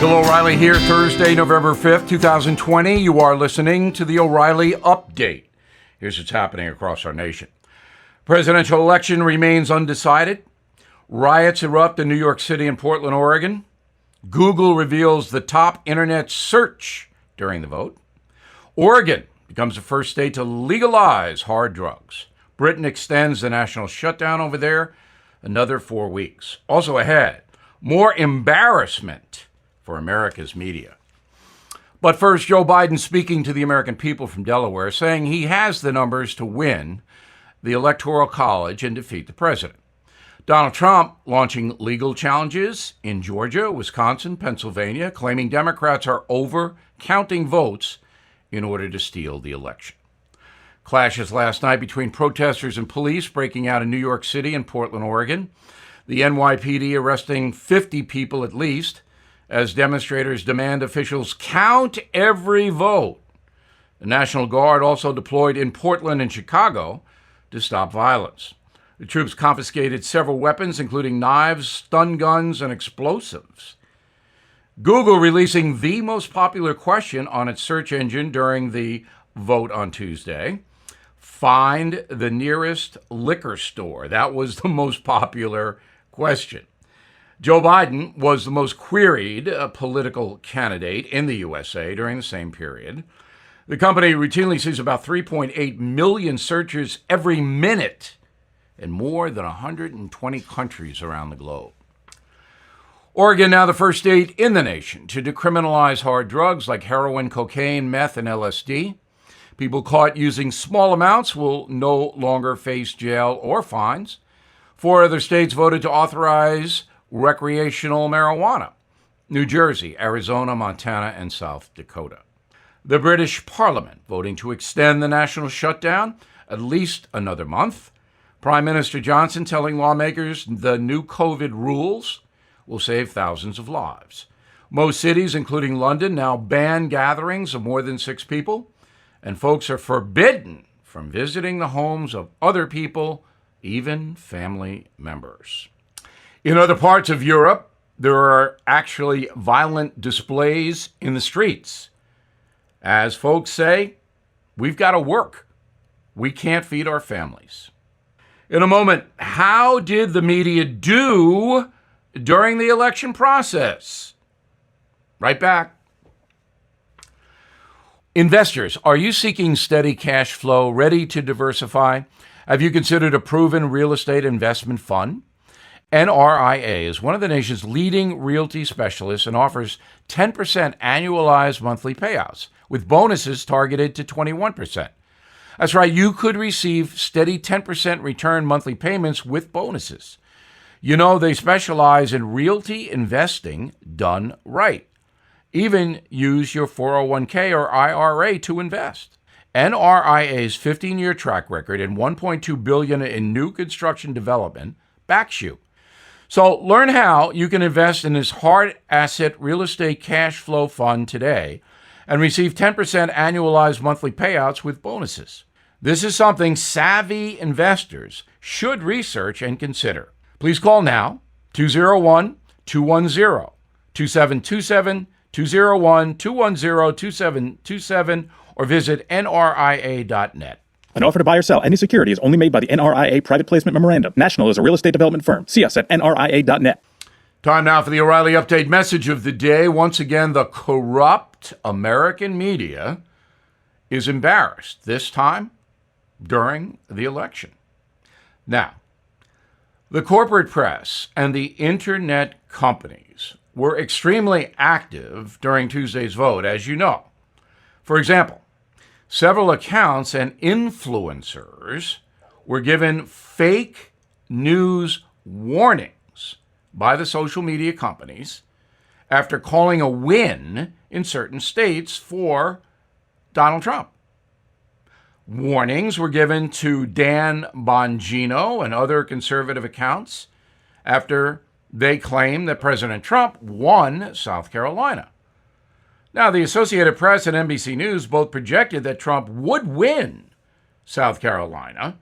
Bill O'Reilly here, Thursday, November 5th, 2020. You are listening to the O'Reilly Update. Here's what's happening across our nation. Presidential election remains undecided. Riots erupt in New York City and Portland, Oregon. Google reveals the top internet search during the vote. Oregon becomes the first state to legalize hard drugs. Britain extends the national shutdown over there another 4 weeks. Also ahead, more embarrassment for America's media. But first, Joe Biden speaking to the American people from Delaware, saying he has the numbers to win the Electoral College and defeat the president. Donald Trump launching legal challenges in Georgia, Wisconsin, Pennsylvania, claiming Democrats are over-counting votes in order to steal the election. Clashes last night between protesters and police breaking out in New York City and Portland, Oregon. The NYPD arresting 50 people at least, as demonstrators demand officials count every vote. The National Guard also deployed in Portland and Chicago to stop violence. The troops confiscated several weapons, including knives, stun guns, and explosives. Google releasing the most popular question on its search engine during the vote on Tuesday. Find the nearest liquor store. That was the most popular question. Joe Biden was the most queried political candidate in the USA during the same period. The company routinely sees about 3.8 million searches every minute in more than 120 countries around the globe. Oregon now the first state in the nation to decriminalize hard drugs like heroin, cocaine, meth, and LSD. People caught using small amounts will no longer face jail or fines. 4 other states voted to authorize recreational marijuana: New Jersey, Arizona, Montana, and South Dakota. The British Parliament voting to extend the national shutdown at least another month. Prime Minister Johnson telling lawmakers the new COVID rules will save thousands of lives. Most cities, including London, now ban gatherings of more than 6 people, and folks are forbidden from visiting the homes of other people, even family members. In other parts of Europe, there are actually violent displays in the streets. As folks say, we've got to work. We can't feed our families. In a moment, how did the media do during the election process? Right back. Investors, are you seeking steady cash flow, ready to diversify? Have you considered a proven real estate investment fund? NRIA is one of the nation's leading realty specialists and offers 10% annualized monthly payouts, with bonuses targeted to 21%. That's right, you could receive steady 10% return monthly payments with bonuses. You know, they specialize in realty investing done right. Even use your 401k or IRA to invest. NRIA's 15-year track record and $1.2 billion in new construction development backs you. So learn how you can invest in this hard asset real estate cash flow fund today and receive 10% annualized monthly payouts with bonuses. This is something savvy investors should research and consider. Please call now, 201-210-2727, 201-210-2727, or visit nria.net. An offer to buy or sell any security is only made by the NRIA Private Placement Memorandum. National is a real estate development firm. See us at nria.net. Time now for the O'Reilly Update message of the day. Once again, the corrupt American media is embarrassed, this time during the election. Now, the corporate press and the internet companies were extremely active during Tuesday's vote, as you know. For example, several accounts and influencers were given fake news warnings by the social media companies after calling a win in certain states for Donald Trump. Warnings were given to Dan Bongino and other conservative accounts after they claimed that President Trump won South Carolina. Now, the Associated Press and NBC News both projected that Trump would win South Carolina.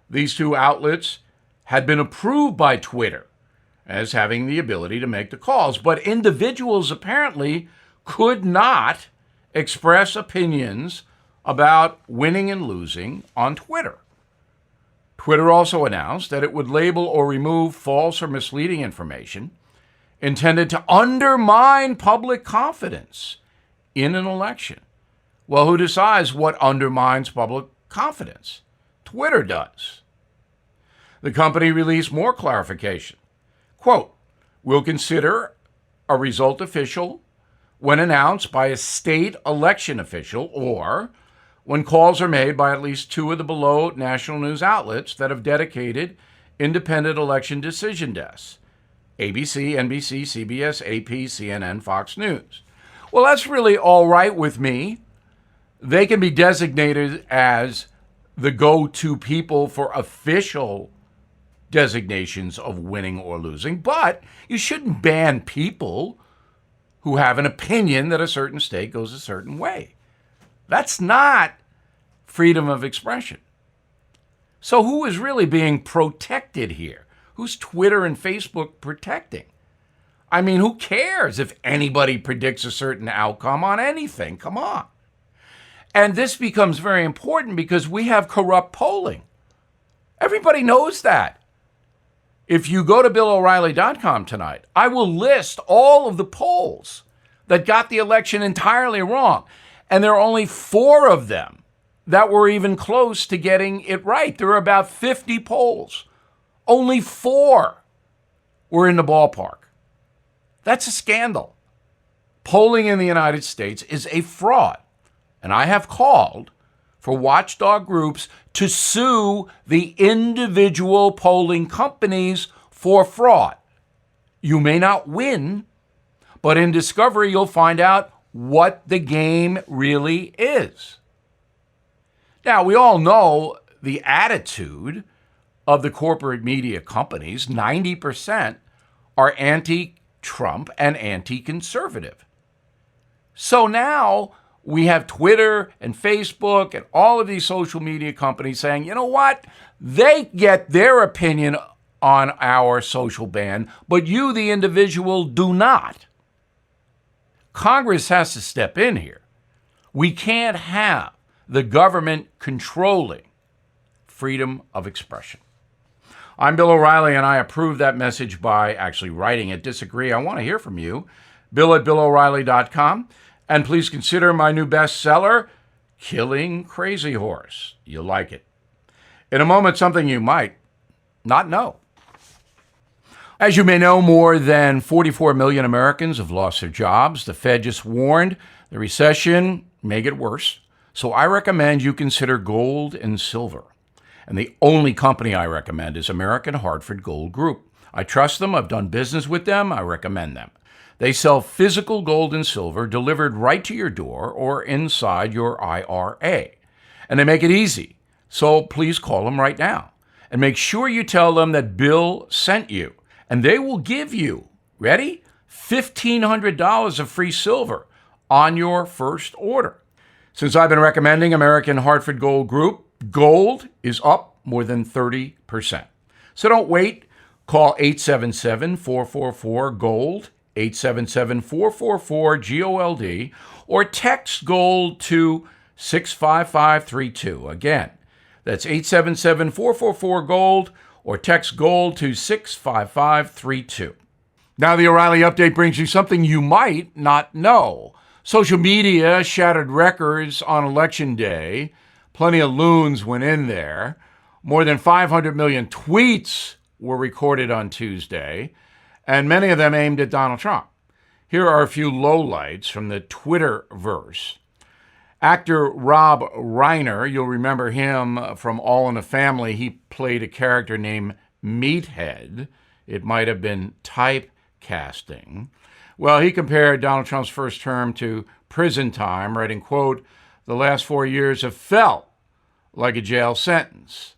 These two outlets had been approved by Twitter as having the ability to make the calls. But individuals apparently could not express opinions about winning and losing on Twitter. Twitter also announced that it would label or remove false or misleading information intended to undermine public confidence in an election. Well, who decides what undermines public confidence? Twitter does. The company released more clarification. Quote, "We'll consider a result official when announced by a state election official or when calls are made by at least two of the below national news outlets that have dedicated independent election decision desks: ABC, NBC, CBS, AP, CNN, Fox News." Well, that's really all right with me. They can be designated as the go-to people for official designations of winning or losing, but you shouldn't ban people who have an opinion that a certain state goes a certain way. That's not freedom of expression. So who is really being protected here? Who's Twitter and Facebook protecting? I mean, who cares if anybody predicts a certain outcome on anything? Come on. And this becomes very important because we have corrupt polling. Everybody knows that. If you go to BillO'Reilly.com tonight, I will list all of the polls that got the election entirely wrong. And there are only 4 of them that were even close to getting it right. There were about 50 polls. Only 4 were in the ballpark. That's a scandal. Polling in the United States is a fraud. And I have called for watchdog groups to sue the individual polling companies for fraud. You may not win, but in discovery, you'll find out what the game really is. Now, we all know the attitude of the corporate media companies. 90% are anti-Trump and anti-conservative. So now we have Twitter and Facebook and all of these social media companies saying, you know what? They get their opinion on our social ban, but you, the individual, do not. Congress has to step in here. We can't have the government controlling freedom of expression. I'm Bill O'Reilly, and I approve that message by actually writing it. Disagree? I want to hear from you. Bill@BillO'Reilly.com. And please consider my new bestseller, Killing Crazy Horse. You'll like it. In a moment, something you might not know. As you may know, more than 44 million Americans have lost their jobs. The Fed just warned the recession may get worse. So I recommend you consider gold and silver. And the only company I recommend is American Hartford Gold Group. I trust them. I've done business with them. I recommend them. They sell physical gold and silver delivered right to your door or inside your IRA. And they make it easy. So please call them right now. And make sure you tell them that Bill sent you. And they will give you, ready? $1,500 of free silver on your first order. Since I've been recommending American Hartford Gold Group, gold is up more than 30%. So don't wait. Call 877-444-GOLD, 877-444-GOLD, or text GOLD to 65532. Again, that's 877-444-GOLD, or text GOLD to 65532. Now the O'Reilly Update brings you something you might not know. Social media shattered records on Election Day. Plenty of loons went in there. More than 500 million tweets were recorded on Tuesday, and many of them aimed at Donald Trump. Here are a few lowlights from the Twitterverse. Actor Rob Reiner, you'll remember him from All in the Family. He played a character named Meathead. It might have been typecasting. Well, he compared Donald Trump's first term to prison time, writing, quote, "The last 4 years have felt like a jail sentence.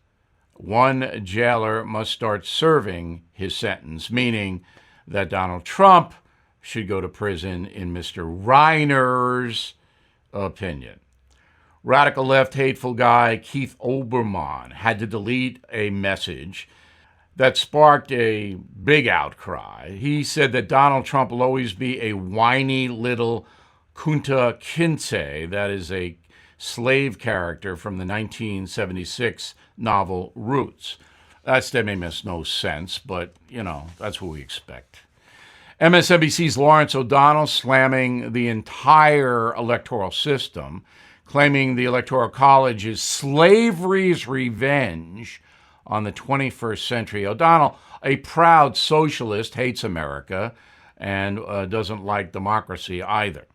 One jailer must start serving his sentence," meaning that Donald Trump should go to prison in Mr. Reiner's opinion. Radical left hateful guy Keith Obermann had to delete a message that sparked a big outcry. He said that Donald Trump will always be a whiny little Kunta Kinte, that is a slave character from the 1976 novel Roots. That statement makes no sense, but, that's what we expect. MSNBC's Lawrence O'Donnell slamming the entire electoral system, claiming the Electoral College is slavery's revenge on the 21st century. O'Donnell, a proud socialist, hates America and doesn't like democracy either.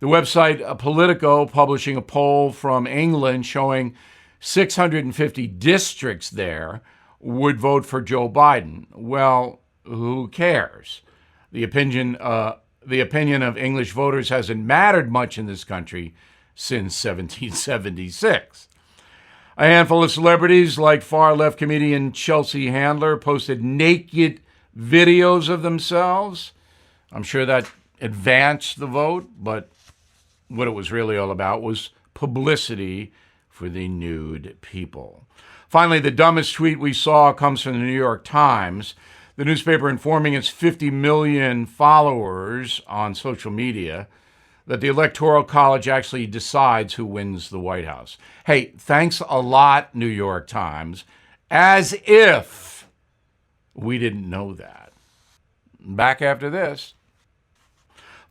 The website Politico publishing a poll from England showing 650 districts there would vote for Joe Biden. Well, who cares? The opinion of English voters hasn't mattered much in this country since 1776. A handful of celebrities like far-left comedian Chelsea Handler posted naked videos of themselves. I'm sure that advanced the vote, but what it was really all about was publicity for the nude people. Finally, the dumbest tweet we saw comes from the New York Times, the newspaper informing its 50 million followers on social media that the Electoral College actually decides who wins the White House. Hey, thanks a lot, New York Times, as if we didn't know that. Back after this.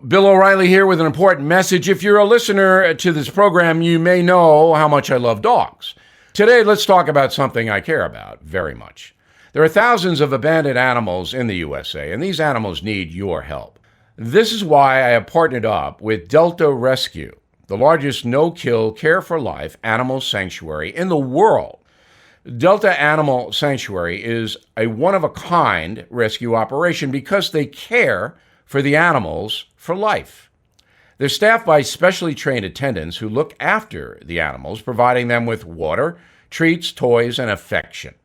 Bill O'Reilly here with an important message. If you're a listener to this program, you may know how much I love dogs. Today, let's talk about something I care about very much. There are thousands of abandoned animals in the USA, and these animals need your help. This is why I have partnered up with Delta Rescue, the largest no-kill, care-for-life animal sanctuary in the world. Delta Animal Sanctuary is a one-of-a-kind rescue operation because they care for the animals for life. They're staffed by specially trained attendants who look after the animals, providing them with water, treats, toys, and affection.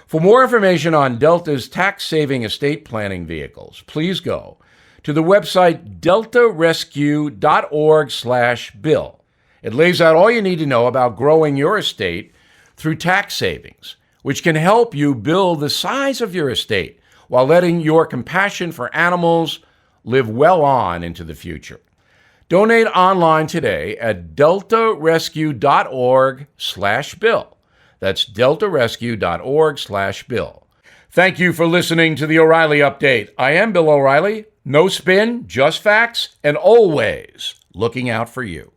For more information on Delta's tax-saving estate planning vehicles, please go to the website deltarescue.org/bill. It lays out all you need to know about growing your estate through tax savings, which can help you build the size of your estate while letting your compassion for animals live well on into the future. Donate online today at deltarescue.org/bill. That's deltarescue.org/bill. Thank you for listening to the O'Reilly Update. I am Bill O'Reilly. No spin, just facts, and always looking out for you.